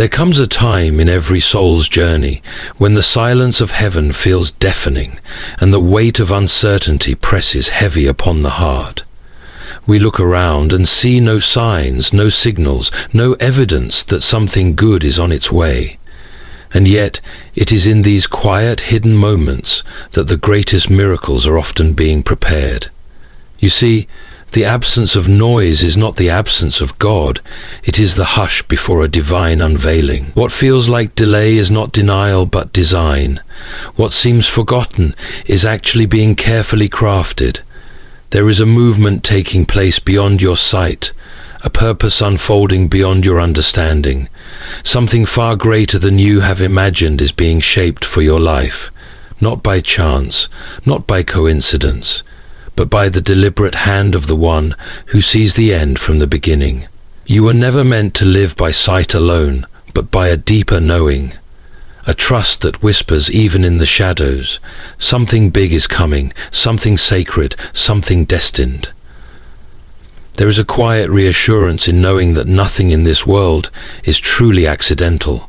There comes a time in every soul's journey when the silence of heaven feels deafening and the weight of uncertainty presses heavy upon the heart. We look around and see no signs, no signals, no evidence that something good is on its way. And yet, it is in these quiet, hidden moments that the greatest miracles are often being prepared. You see, the absence of noise is not the absence of God, it is the hush before a divine unveiling. What feels like delay is not denial but design. What seems forgotten is actually being carefully crafted. There is a movement taking place beyond your sight, a purpose unfolding beyond your understanding. Something far greater than you have imagined is being shaped for your life, not by chance, not by coincidence, but by the deliberate hand of the one who sees the end from the beginning. You were never meant to live by sight alone, but by a deeper knowing, a trust that whispers even in the shadows, something big is coming, something sacred, something destined. There is a quiet reassurance in knowing that nothing in this world is truly accidental.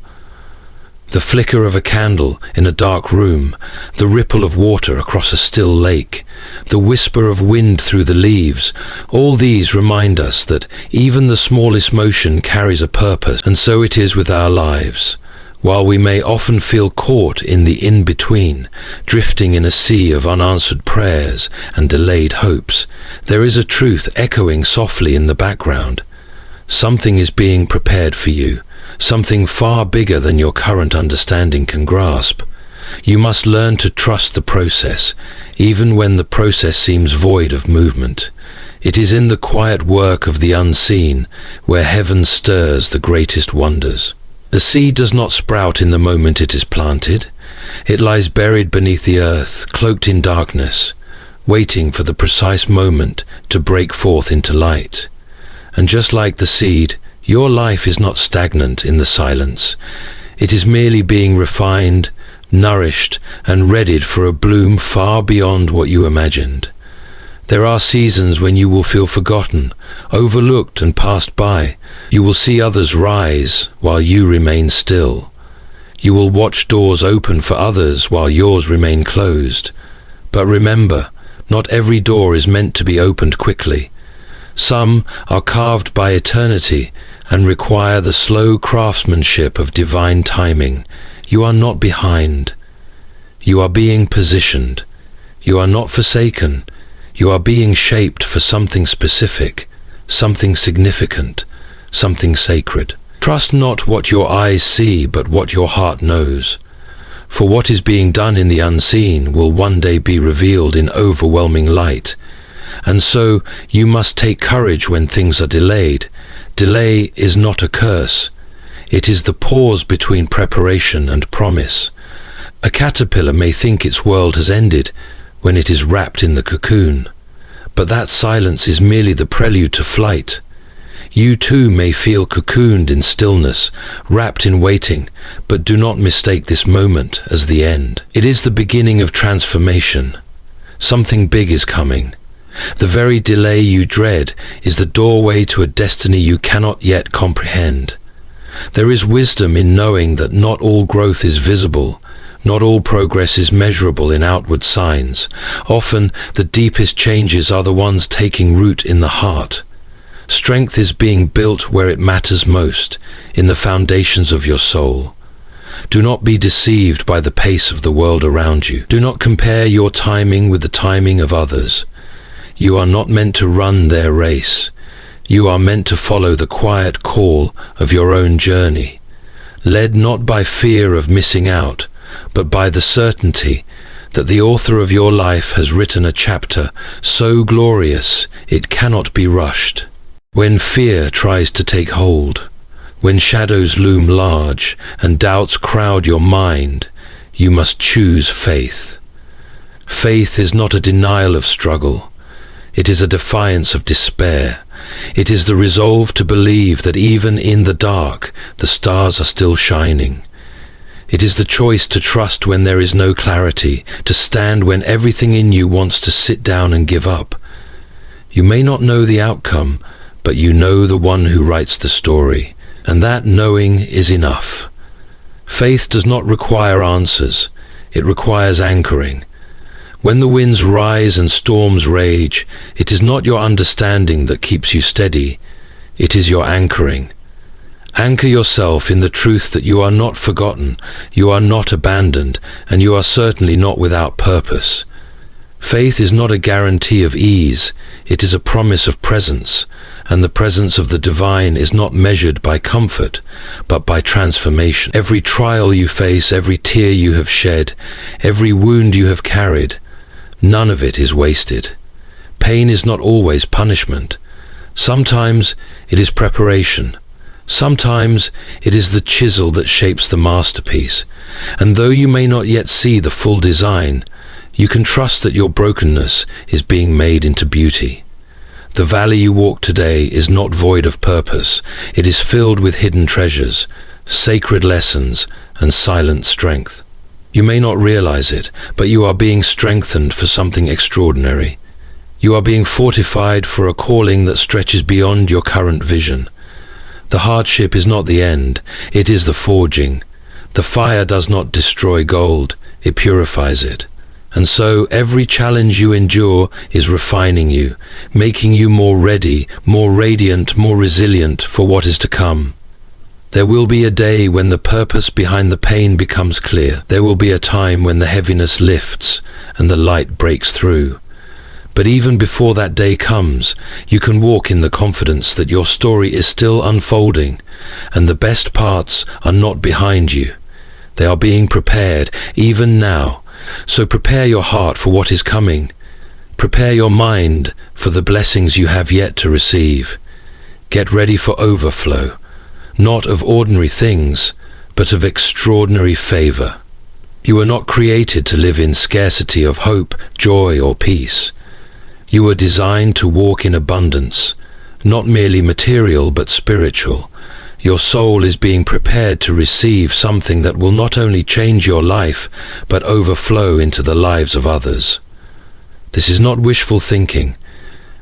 The flicker of a candle in a dark room, the ripple of water across a still lake, the whisper of wind through the leaves, all these remind us that even the smallest motion carries a purpose, and so it is with our lives. While we may often feel caught in the in-between, drifting in a sea of unanswered prayers and delayed hopes, there is a truth echoing softly in the background. Something is being prepared for you, something far bigger than your current understanding can grasp. You must learn to trust the process, even when the process seems void of movement. It is in the quiet work of the unseen where heaven stirs the greatest wonders. The seed does not sprout in the moment it is planted. It lies buried beneath the earth, cloaked in darkness, waiting for the precise moment to break forth into light. And just like the seed, your life is not stagnant in the silence. It is merely being refined, nourished, and readied for a bloom far beyond what you imagined. There are seasons when you will feel forgotten, overlooked and passed by. You will see others rise while you remain still. You will watch doors open for others while yours remain closed. But remember, not every door is meant to be opened quickly. Some are carved by eternity and require the slow craftsmanship of divine timing. You are not behind. You are being positioned. You are not forsaken. You are being shaped for something specific, something significant, something sacred. Trust not what your eyes see, but what your heart knows. For what is being done in the unseen will one day be revealed in overwhelming light. And so you must take courage when things are delayed. Delay is not a curse. It is the pause between preparation and promise. A caterpillar may think its world has ended when it is wrapped in the cocoon, but that silence is merely the prelude to flight. You too may feel cocooned in stillness, wrapped in waiting, but do not mistake this moment as the end. It is the beginning of transformation. Something big is coming. The very delay you dread is the doorway to a destiny you cannot yet comprehend. There is wisdom in knowing that not all growth is visible. Not all progress is measurable in outward signs. Often, the deepest changes are the ones taking root in the heart. Strength is being built where it matters most, in the foundations of your soul. Do not be deceived by the pace of the world around you. Do not compare your timing with the timing of others. You are not meant to run their race. You are meant to follow the quiet call of your own journey, led not by fear of missing out, but by the certainty that the author of your life has written a chapter so glorious it cannot be rushed. When fear tries to take hold, when shadows loom large and doubts crowd your mind, you must choose faith. Faith is not a denial of struggle. It is a defiance of despair. It is the resolve to believe that even in the dark, the stars are still shining. It is the choice to trust when there is no clarity, to stand when everything in you wants to sit down and give up. You may not know the outcome, but you know the one who writes the story. and that knowing is enough. Faith does not require answers, it requires anchoring. When the winds rise and storms rage, it is not your understanding that keeps you steady, it is your anchoring. Anchor yourself in the truth that you are not forgotten, you are not abandoned, and you are certainly not without purpose. Faith is not a guarantee of ease, it is a promise of presence, and the presence of the divine is not measured by comfort, but by transformation. Every trial you face, every tear you have shed, every wound you have carried, none of it is wasted. Pain is not always punishment. Sometimes it is preparation. Sometimes it is the chisel that shapes the masterpiece. And though you may not yet see the full design, you can trust that your brokenness is being made into beauty. The valley you walk today is not void of purpose. It is filled with hidden treasures, sacred lessons, and silent strength. You may not realize it, but you are being strengthened for something extraordinary. You are being fortified for a calling that stretches beyond your current vision. The hardship is not the end, it is the forging. The fire does not destroy gold, it purifies it. And so every challenge you endure is refining you, making you more ready, more radiant, more resilient for what is to come. There will be a day when the purpose behind the pain becomes clear. There will be a time when the heaviness lifts and the light breaks through. But even before that day comes, you can walk in the confidence that your story is still unfolding, and the best parts are not behind you. They are being prepared, even now. So prepare your heart for what is coming. Prepare your mind for the blessings you have yet to receive. Get ready for overflow, not of ordinary things, but of extraordinary favor. You were not created to live in scarcity of hope, joy, or peace. You were designed to walk in abundance, not merely material but spiritual. Your soul is being prepared to receive something that will not only change your life, but overflow into the lives of others. This is not wishful thinking.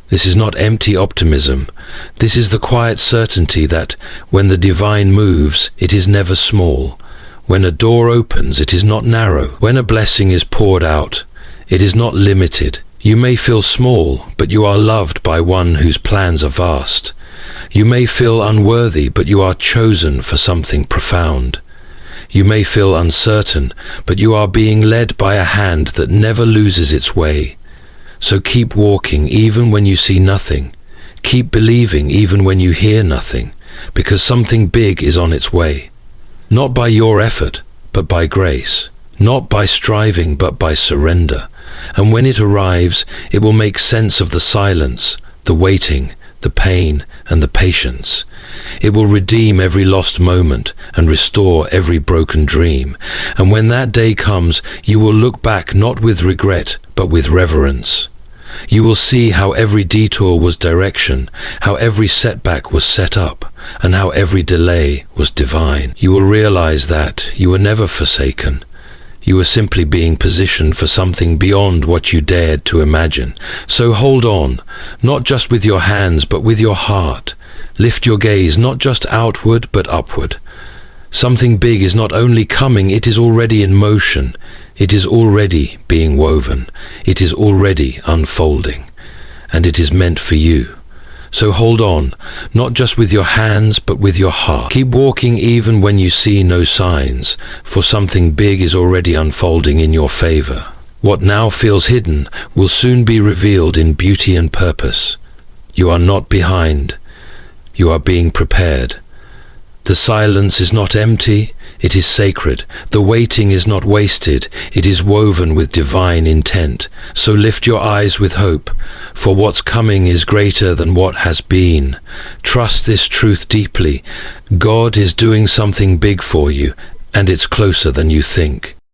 This is not empty optimism. This is the quiet certainty that when the divine moves, it is never small. When a door opens, it is not narrow. When a blessing is poured out, it is not limited. You may feel small, but you are loved by one whose plans are vast. You may feel unworthy, but you are chosen for something profound. You may feel uncertain, but you are being led by a hand that never loses its way. So keep walking even when you see nothing. Keep believing even when you hear nothing, because something big is on its way. Not by your effort, but by grace. Not by striving, but by surrender. And when it arrives, it will make sense of the silence, the waiting, the pain, and the patience. It will redeem every lost moment and restore every broken dream. And when that day comes, you will look back not with regret, but with reverence. You will see how every detour was direction, how every setback was set up, and how every delay was divine. You will realize that you were never forsaken. You were simply being positioned for something beyond what you dared to imagine. So hold on, not just with your hands, but with your heart. Lift your gaze not just outward, but upward. Something big is not only coming, it is already in motion. It is already being woven. It is already unfolding. And it is meant for you. So hold on, not just with your hands, but with your heart. Keep walking even when you see no signs, for something big is already unfolding in your favor. What now feels hidden will soon be revealed in beauty and purpose. You are not behind. You are being prepared. The silence is not empty, it is sacred. The waiting is not wasted, it is woven with divine intent. So lift your eyes with hope, for what's coming is greater than what has been. Trust this truth deeply. God is doing something big for you, and it's closer than you think.